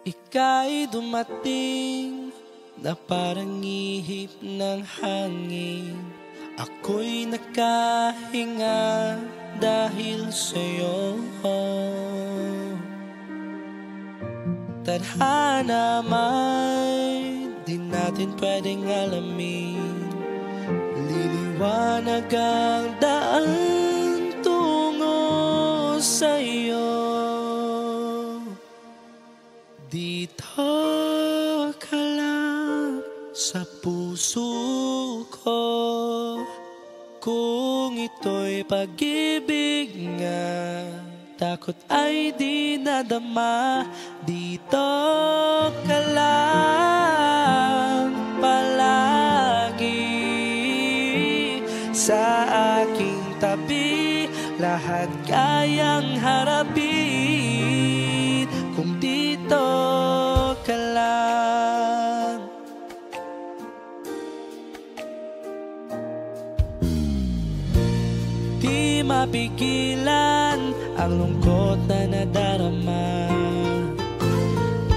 Ika'y dumating na parang ihip ng hangin. Ako'y nakahinga dahil sa'yo. Tadhana may di natin pwedeng alamin. Liliwanag ang daan tungo sa'yo. Dito ka lang sa puso ko, kung ito'y pag-ibig nga, takot ay di nadama. Dito ka lang palagi sa aking tabi, lahat kayang harapin kung dito ka lang. Di mapigilan ang lungkot na nadarama,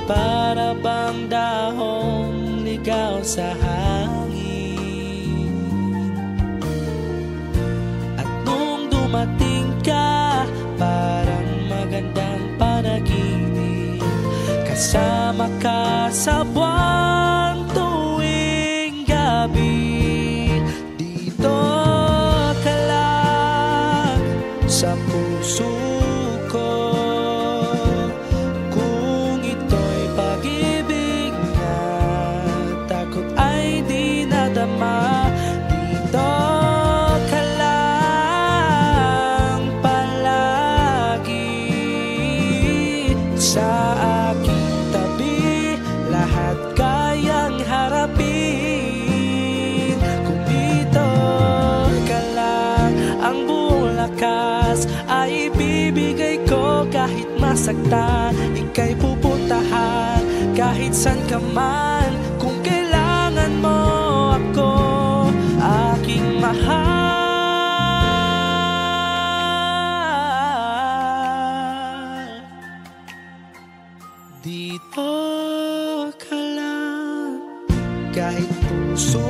para bang dahong ligaw sa hangin. At nung dumating ka, parang magandang panaginip, kasama ka sa buwan tuwing gabi. Dito ka lang sa puso ko, kung ito'y pag-ibig na, takot ay di nadama. Dito ka lang palagi sa aking tabi, lahat kayang harapin kung dito ka lang. Ang buong lakas ay ibibigay ko kahit masaktan, ika'y pupuntahan kahit san ka man. Kung kailangan mo ako, aking mahal. Dito ka lang kahit puso